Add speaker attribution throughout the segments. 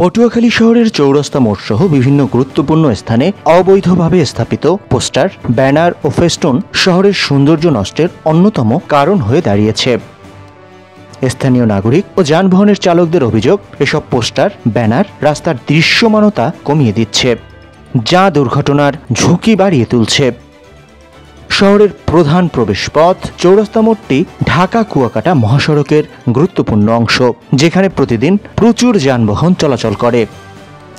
Speaker 1: পটুয়াখালী শহরের চৌরাস্তা মোড় সহ বিভিন্ন গুরুত্বপূর্ণ স্থানে অবৈধভাবে স্থাপিত পোস্টার, ব্যানার ও ফেস্টুন শহরের সৌন্দর্য নষ্টের অন্যতম কারণ হয়ে দাঁড়িয়েছে। স্থানীয় নাগরিক ও যানবাহনের চালকদের অভিযোগ, এসব পোস্টার, ব্যানার রাস্তার দৃশ্যমানতা কমিয়ে দিচ্ছে, যা দুর্ঘটনার ঝুঁকি বাড়িয়ে তুলছে। শহরের প্রধান প্রবেশপথ চৌরাস্তা মোড়টি ঢাকা কুয়াকাটা মহাসড়কের গুরুত্বপূর্ণ অংশ, যেখানে প্রতিদিন প্রচুর যানবাহন চলাচল করে।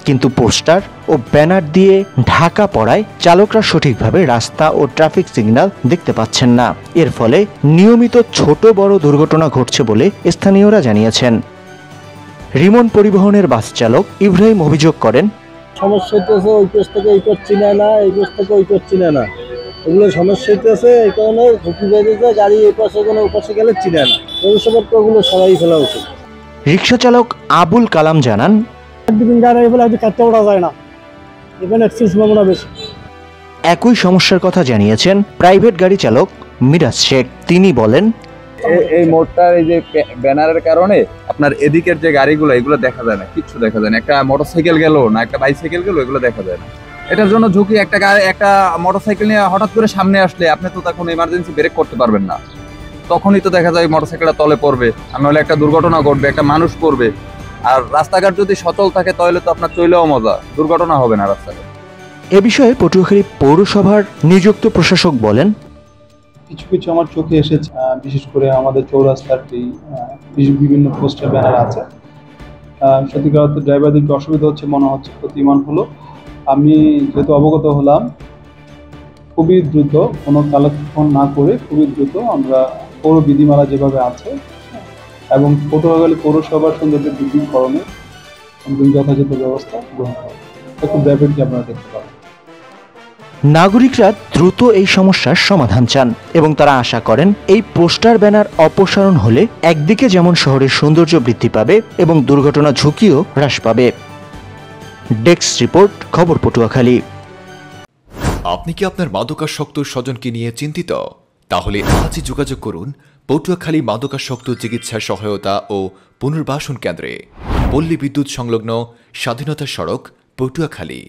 Speaker 1: কিন্তু পোস্টার ও ব্যানার দিয়ে ঢাকা পড়ায় চালকরা সঠিকভাবে রাস্তা ও ট্রাফিক সিগন্যাল দেখতে পাচ্ছেন না। এর ফলে নিয়মিত ছোট বড় দুর্ঘটনা ঘটছে বলে স্থানীয়রা জানিয়েছেন। রিমন পরিবহনের বাস চালক ইব্রাহিম অভিযোগ করেন,
Speaker 2: সমস্যা হইতেছে ওই পেজ থেকে এই পেজ চিনে না, এই পেজ থেকে ওই পেজ চিনে না, ওগুলো সমস্যা হইতেছে। এই কারণে ঝুঁকি বেড়ে যায়, গাড়ি এই পাশে কোনো ওই পাশে গেলে চিনে না। ভবিষ্যৎ ওগুলো সবাই ফেলা উচিত।
Speaker 1: রিক্সা চালক আবুল কালাম জানান,
Speaker 2: একদিন গাড়ি ফেলে হয়তো কাটতে ওঠা যায় না, এখানে অ্যাক্সিডেন্ট সম্ভাবনা বেশি।
Speaker 1: একই সমস্যার কথা জানিয়েছেন প্রাইভেট গাড়ি চালক মিরাজ শেখ। তিনি বলেন,
Speaker 3: এই মোড়টার এই যে ব্যানারের কারণে আপনার এদিকের যে গাড়িগুলো এগুলো দেখা যায় না, কিচ্ছু দেখা যায় না। একটা মোটরসাইকেল গেল না একটা বাইসাইকেল গেল, এগুলো দেখা যায় না। এটার জন্য ঝুঁকি, একটা মোটরসাইকেল নিয়ে হঠাৎ করে সামনে আসলে আপনি তো তখন ইমার্জেন্সি ব্রেক করতে পারবেন না, তখনই তো দেখা যায় মোটরসাইকেলটা তলে পড়বে, আর নাহলে একটা দুর্ঘটনা ঘটবে, একটা মানুষ পড়বে। আর রাস্তাঘাট যদি সচল থাকে তাহলে তো আপনার চলেও মজা, দুর্ঘটনা হবে না রাস্তাঘাট।
Speaker 1: এ বিষয়ে পটুয়াখালী পৌরসভার নিযুক্ত প্রশাসক বলেন,
Speaker 4: কিছু কিছু আমার চোখে এসেছে, বিশেষ করে আমাদের চৌরাস্তাটি বিভিন্ন পোস্টার ব্যানার আছে। সত্যিকার অর্থে ড্রাইভারদেরকে অসুবিধা হচ্ছে মনে হচ্ছে। প্রতিমান হলো আমি যেহেতু অবগত হলাম, খুবই দ্রুত, কোনো কালক্ষেপণ না করে খুবই দ্রুত আমরা পৌর বিধিমালা যেভাবে আছে এবং পটুয়াখালী পৌরসভার সৌন্দর্য বৃদ্ধিকরণে যথাযথ ব্যবস্থা গ্রহণ করা, এটা খুব র্যাপিডলি আপনারা দেখতে পাবেন।
Speaker 1: নাগরিকরা দ্রুত এই সমস্যার সমাধান চান এবং তারা আশা করেন এই পোস্টার ব্যানার অপসারণ হলে একদিকে যেমন শহরের সৌন্দর্য বৃদ্ধি পাবে এবং দুর্ঘটনা ঝুঁকিও হ্রাস পাবে। ডেস্ক রিপোর্ট, খবর পটুয়াখালী।
Speaker 5: আপনি কি আপনার মাদকাসক্ত স্বজনকে নিয়ে চিন্তিত? তাহলে আজই যোগাযোগ করুন পটুয়াখালী মাদকাসক্ত চিকিৎসা সহায়তা ও পুনর্বাসন কেন্দ্রে, পল্লী বিদ্যুৎ সংলগ্ন স্বাধীনতা সড়ক, পটুয়াখালী।